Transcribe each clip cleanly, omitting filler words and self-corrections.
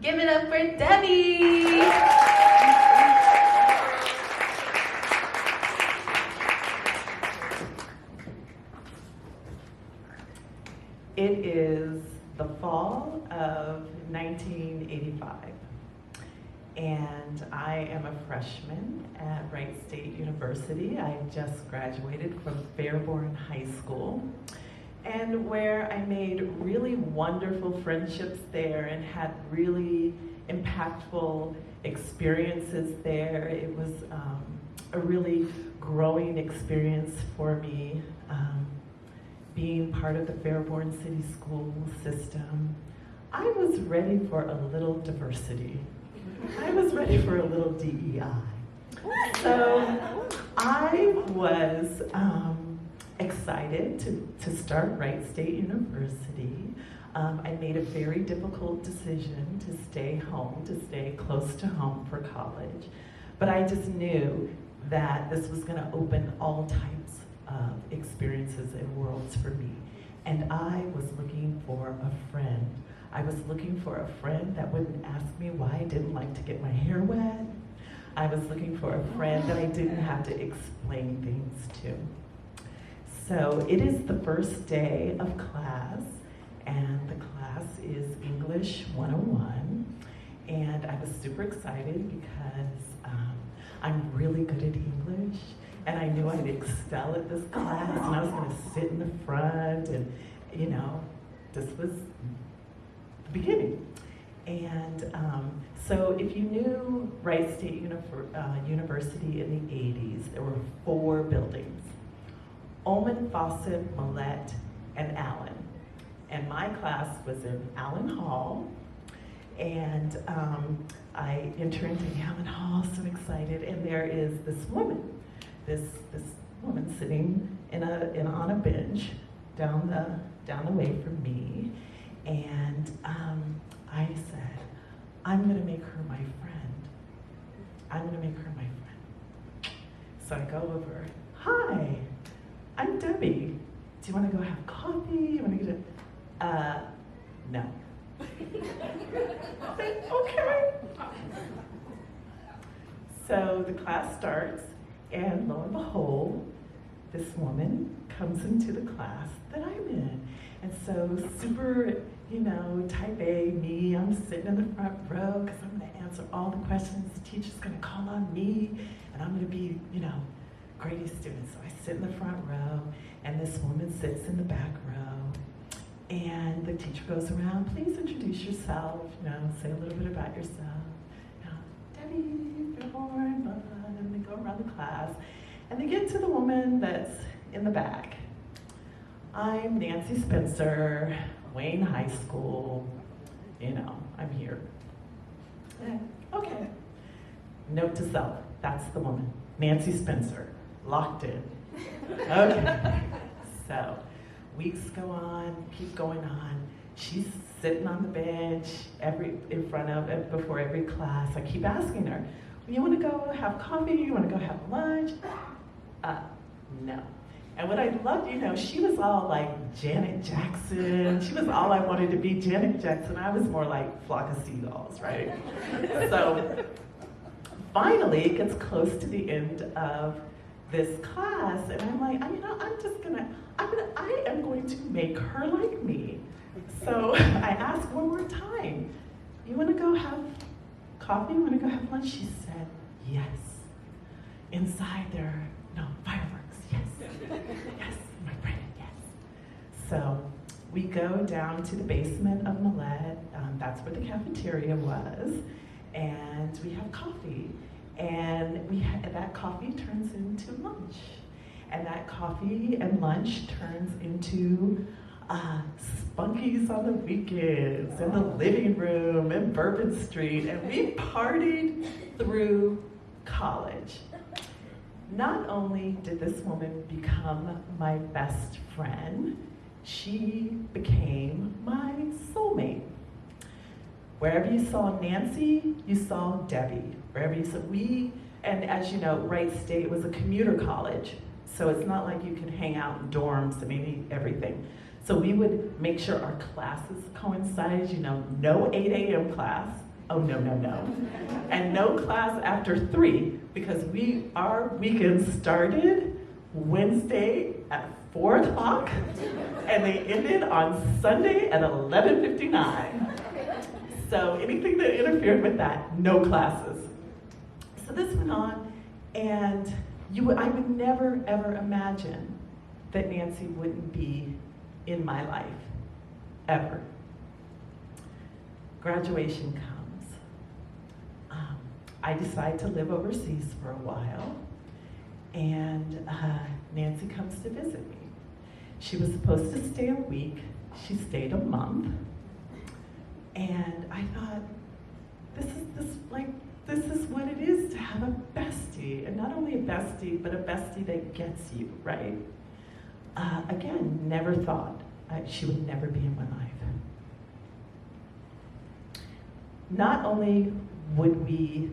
Give it up for Debi! It is the fall of 1985, and I am a freshman at Wright State University. I just graduated from Fairborn High School, and where I made really wonderful friendships there and had really impactful experiences there. It was a really growing experience for me. Being part of the Fairborn City School system, I was ready for a little diversity. I was ready for a little DEI. So I was excited to start Wright State University. I made a very difficult decision to stay home, to stay close to home for college. But I just knew that this was going to open all types of experiences and worlds for me. And I was looking for a friend. I was looking for a friend that wouldn't ask me why I didn't like to get my hair wet. I was looking for a friend that I didn't have to explain things to. So it is the first day of class, and the class is English 101. And I was super excited because I'm really good at English. And I knew I'd excel at this class, and I was going to sit in the front, and this was the beginning. And so if you knew Wright State University in the 80s, there were 4 buildings: Ullman, Fawcett, Millette, and Allen. And my class was in Allen Hall, and I enter into Allen Hall, so excited, and there is this woman. This woman sitting on a bench down the way from me, and I said, I'm going to make her my friend. I'm going to make her my friend. So I go over. Hi, I'm Debi. Do you want to go have coffee? You want to get no. I said, okay. So the class starts. And lo and behold, this woman comes into the class that I'm in. And so super, type A, me, I'm sitting in the front row because I'm going to answer all the questions. The teacher's going to call on me, and I'm going to be, Grady's student. So I sit in the front row, and this woman sits in the back row. And the teacher goes around, please introduce yourself, say a little bit about yourself. Debi, Fairborn, blah, blah. And they go around the class, and they get to the woman that's in the back. I'm Nancy Spencer, Wayne High School, I'm here. Okay. Note to self, that's the woman, Nancy Spencer, locked in. Okay. So, weeks go on, keep going on. She's sitting on the bench before every class. I keep asking her, you want to go have coffee? You want to go have lunch? No. And what I loved, she was all like Janet Jackson. She was all I wanted to be, Janet Jackson. I was more like Flock of Seagulls, right? So finally, it gets close to the end of this class, and I'm like, I am going to make her like me. So I asked one more time, you want to go have coffee? You want to go have lunch? She said, yes. Inside there, fireworks, yes. Yes, my friend, yes. So we go down to the basement of Millette. That's where the cafeteria was. And we have coffee. And that coffee turns into lunch. And that coffee and lunch turns into spunkies on the weekends, and the living room, and Bourbon Street, and we partied through college. Not only did this woman become my best friend, she became my soulmate. Wherever you saw Nancy, you saw Debi. Wherever you saw and as you know, Wright State was a commuter college, so it's not like you could hang out in dorms and everything. So we would make sure our classes coincided, no 8 a.m. class, Oh, no, no, no. And no class after 3, because our weekend started Wednesday at 4 o'clock, and they ended on Sunday at 11:59. So anything that interfered with that, no classes. So this went on, and I would never, ever imagine that Nancy wouldn't be in my life, ever. Graduation comes. I decide to live overseas for a while, and Nancy comes to visit me. She was supposed to stay a week. She stayed a month, and I thought, this is what it is to have a bestie, and not only a bestie, but a bestie that gets you, right? Again, never thought she would never be in my life. Not only would we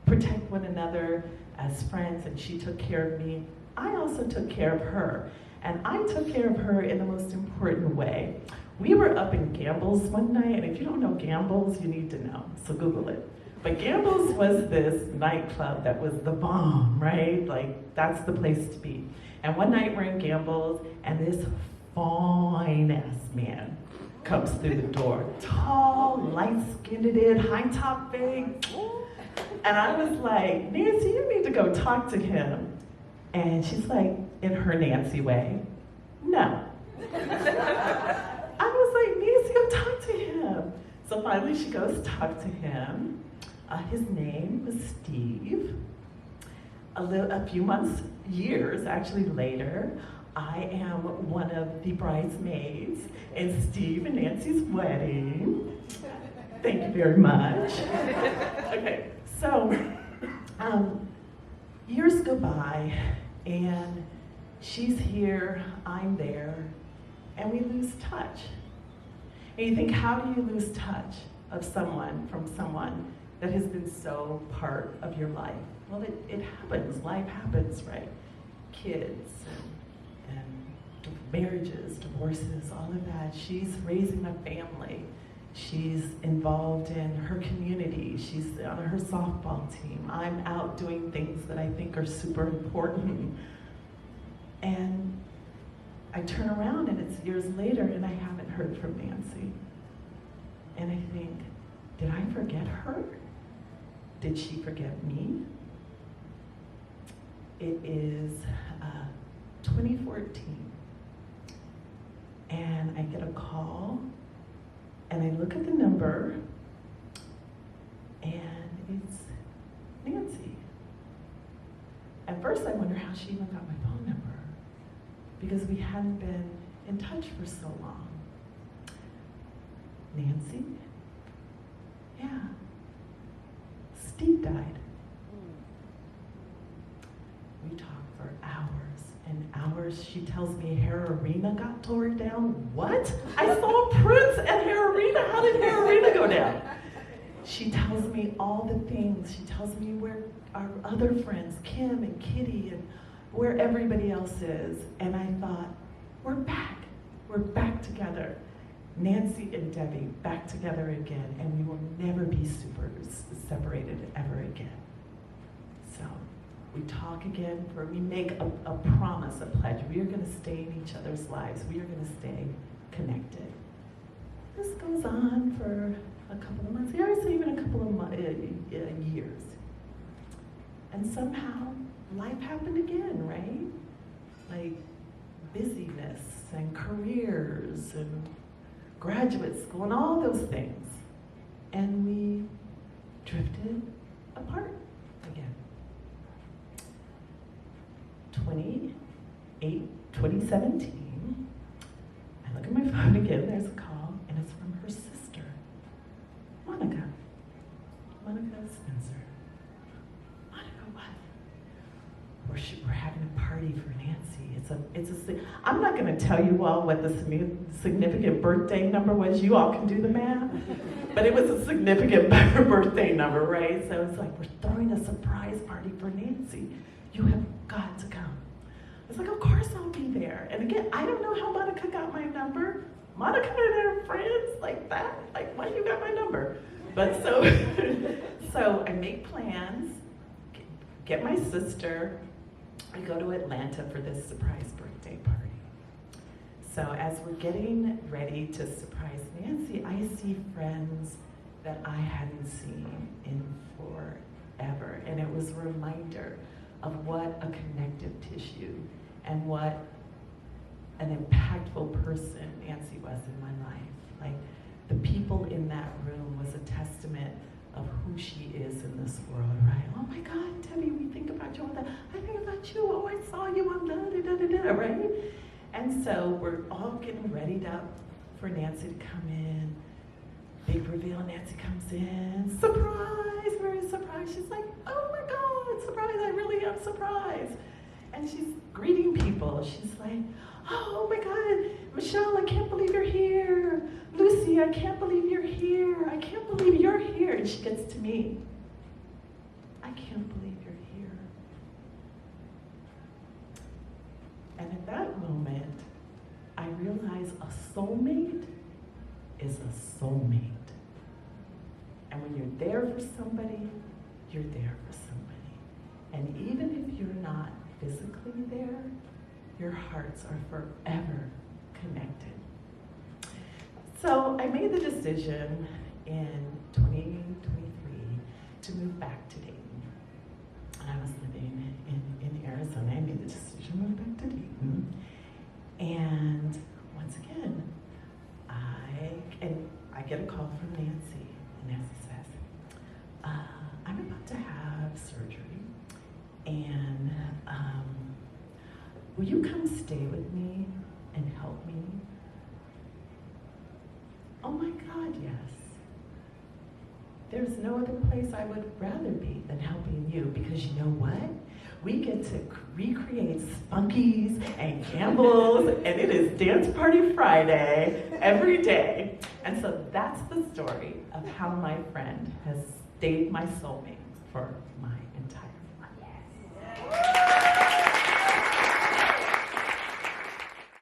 protect one another as friends, and she took care of me, I also took care of her. And I took care of her in the most important way. We were up in Gamble's one night, and if you don't know Gamble's, you need to know, so Google it. But Gamble's was this nightclub that was the bomb, right? Like, that's the place to be. And one night we're in Gamble's, and this fine-ass man comes through the door. Tall, light-skinned, high-top thing. And I was like, Nancy, you need to go talk to him. And she's like, in her Nancy way, no. I was like, Nancy, go talk to him. So finally she goes talk to him. His name was Steve. A few months, years actually later, I am one of the bridesmaids in Steve and Nancy's wedding. Thank you very much. Okay, so years go by, and she's here, I'm there, and we lose touch. And you think, how do you lose touch of someone from someone that has been so part of your life? Well, it happens, life happens, right? Kids and marriages, divorces, all of that. She's raising a family. She's involved in her community. She's on her softball team. I'm out doing things that I think are super important. And I turn around and it's years later and I haven't heard from Nancy. And I think, did I forget her? Did she forget me? It is 2014. And I get a call. And I look at the number, and it's Nancy. At first I wonder how she even got my phone number, because we hadn't been in touch for so long. Nancy? Yeah. Steve died. We talked for hours and hours. She tells me Hare Arena got torn down. What? I saw Prince at Hare Arena. How did Hare Arena go down? She tells me all the things. She tells me where our other friends, Kim and Kitty, and where everybody else is. And I thought, we're back. We're back together. Nancy and Debbie back together again, and we will never be separated ever again. So we talk again, we make a promise, a pledge. We are going to stay in each other's lives. We are going to stay connected. This goes on for a couple of months. Yeah, I would say even a couple of years. And somehow life happened again, right? Like busyness and careers and graduate school and all those things. And we drifted apart again. 2017, I look at my phone again, there's a call, and it's from her sister, Monica Spencer. Monica, what? We're having a party for Nancy. I'm not going to tell you all what the significant birthday number was. You all can do the math. But it was a significant birthday number, right? So it's like, we're throwing a surprise party for Nancy. You have got to come. It's like, of course I'll be there. And again, I don't know how Monica got my number. Monica and her friends like that? Like, why you got my number? But so, so I make plans, get my sister, we go to Atlanta for this surprise birthday party. So as we're getting ready to surprise Nancy, I see friends that I hadn't seen in forever. And it was a reminder of what a connective tissue and what an impactful person Nancy was in my life. Like, the people in that room was a testament of who she is in this world, right? Oh my God, Debbie, we think about you all that. I think about you. Oh, I saw you on da-da-da-da-da, right? And so we're all getting readied up for Nancy to come in. Big reveal, Nancy comes in. Surprise, very surprised. She's like, oh my God, surprise, I really am surprised. And she's greeting people. She's like, oh my God, Michelle, I can't believe you're here. Lucy, I can't believe you're here. I can't believe you're here. And she gets to me. I can't believe you're here. And at that moment, I realize a soulmate is a soulmate. And when you're there for somebody, you're there for somebody. And even if you're not physically there, your hearts are forever connected. So I made the decision in 2023 to move back to Dayton. And I was living in Arizona. I made the decision to move back to Dayton. And once again, I get a call from Nancy. And Nancy says, I'm about to have surgery. And will you come stay with me and help me? Oh my God, yes. There's no other place I would rather be than helping you, because you know what? We get to recreate Spunkies and Campbell's, and it is Dance Party Friday every day. And so that's the story of how my friend has stayed my soulmate for